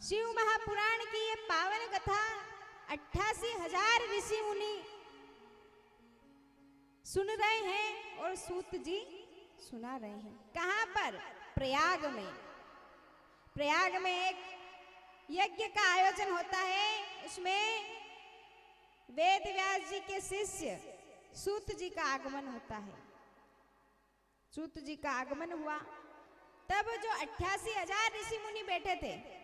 शिव महापुराण की ये पावन कथा 88,000 ऋषि मुनि सुन रहे हैं और सूत जी सुना रहे हैं। कहां पर? प्रयाग में। प्रयाग में एक यज्ञ का आयोजन होता है। उसमें वेद व्यास जी के शिष्य सूत जी का आगमन होता है। सूत जी का आगमन हुआ तब जो 88,000 ऋषि मुनि बैठे थे।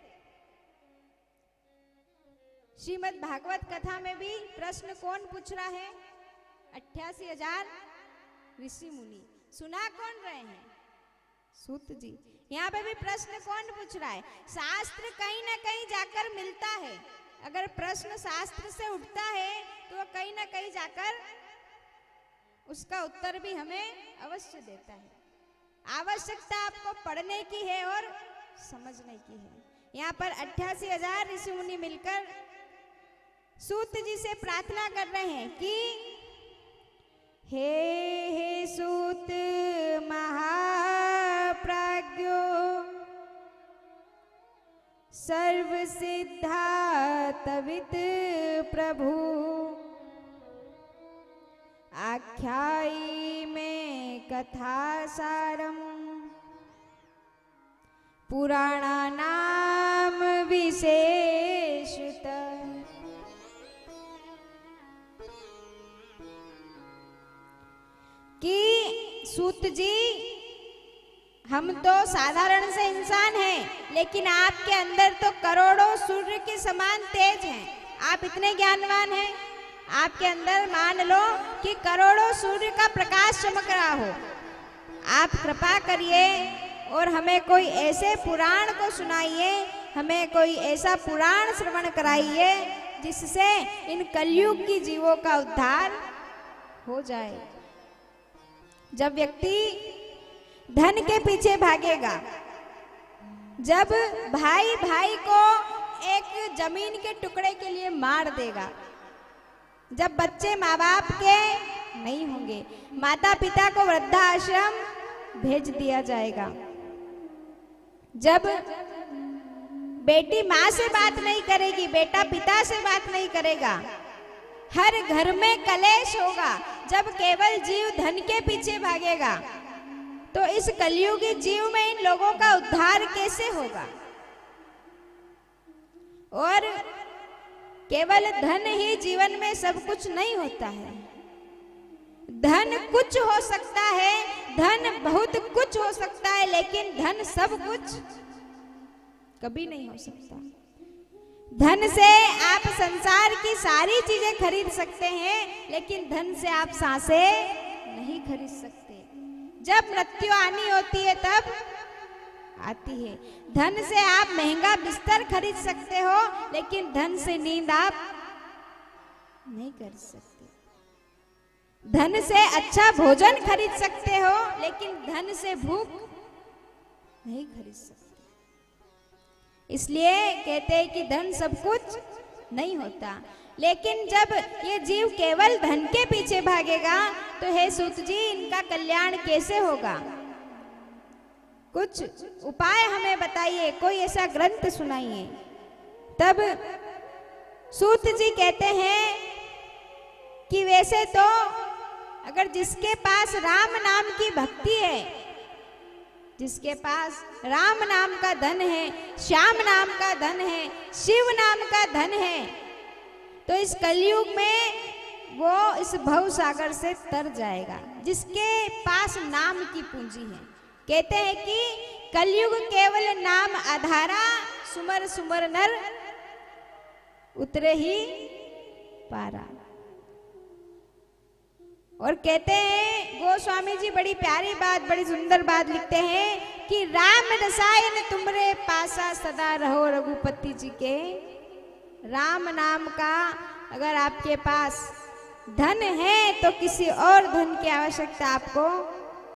श्रीमद् भागवत कथा में भी प्रश्न कौन पूछ रहा है? 88,000 ऋषि मुनि। सुना कौन रहे हैं? सूत जी। यहाँ पे भी प्रश्न कौन पूछ रहा है? शास्त्र कहीं ना कहीं जाकर मिलता है। अगर प्रश्न शास्त्र से उठता है तो वो कहीं ना कहीं जाकर उसका उत्तर भी हमें अवश्य देता है। आवश्यकता आपको पढ़ने की है और समझने की है। यहाँ पर 88,000 ऋषि मुनि मिलकर सूत जी से प्रार्थना कर रहे हैं कि हे सूत महाप्राज्ञो सर्व सिद्धातवित प्रभु आख्यायी में कथा सारम पुराणानाम विशेषत। कि सूत जी हम तो साधारण से इंसान हैं, लेकिन आपके अंदर तो करोड़ों सूर्य के समान तेज हैं। आप इतने ज्ञानवान हैं, आपके अंदर मान लो कि करोड़ों सूर्य का प्रकाश चमक रहा हो। आप कृपा करिए और हमें कोई ऐसे पुराण को सुनाइए, हमें कोई ऐसा पुराण श्रवण कराइए जिससे इन कलयुग की जीवों का उद्धार हो जाए। जब व्यक्ति धन के पीछे भागेगा, जब भाई भाई को एक जमीन के टुकड़े के लिए मार देगा, जब बच्चे माँ बाप के नहीं होंगे, माता पिता को वृद्धाश्रम भेज दिया जाएगा, जब बेटी माँ से बात नहीं करेगी, बेटा पिता से बात नहीं करेगा, हर घर में कलेश होगा, जब केवल जीव धन के पीछे भागेगा, तो इस कलयुगी जीव में इन लोगों का उद्धार कैसे होगा? और केवल धन ही जीवन में सब कुछ नहीं होता है। धन कुछ हो सकता है, धन बहुत कुछ हो सकता है, लेकिन धन सब कुछ कभी नहीं हो सकता। धन से आप संसार की सारी चीजें खरीद सकते हैं, लेकिन धन से आप सांसें नहीं खरीद सकते। जब मृत्यु आनी होती है तब आती है। धन से आप महंगा बिस्तर खरीद सकते हो, लेकिन धन से नींद आप नहीं खरीद सकते। धन से अच्छा भोजन खरीद सकते हो, लेकिन धन से भूख नहीं खरीद सकते। इसलिए कहते हैं कि धन सब कुछ नहीं होता। लेकिन जब ये जीव केवल धन के पीछे भागेगा तो हे सूत जी, इनका कल्याण कैसे होगा? कुछ उपाय हमें बताइए, कोई ऐसा ग्रंथ सुनाइए। तब सूत जी कहते हैं कि वैसे तो अगर जिसके पास राम नाम की भक्ति है, जिसके पास राम नाम का धन है, श्याम नाम का धन है, शिव नाम का धन है, तो इस कलयुग में वो इस भव सागर से तर जाएगा। जिसके पास नाम की पूंजी है, कहते हैं कि कलयुग केवल नाम आधारा, सुमर सुमर नर उतरे ही पारा। और कहते हैं गोस्वामी जी बड़ी प्यारी बात, बड़ी सुंदर बात लिखते हैं कि राम रसायन तुमरे पासा सदा रहो रघुपति जी के। राम नाम का अगर आपके पास धन है तो किसी और धन की आवश्यकता आपको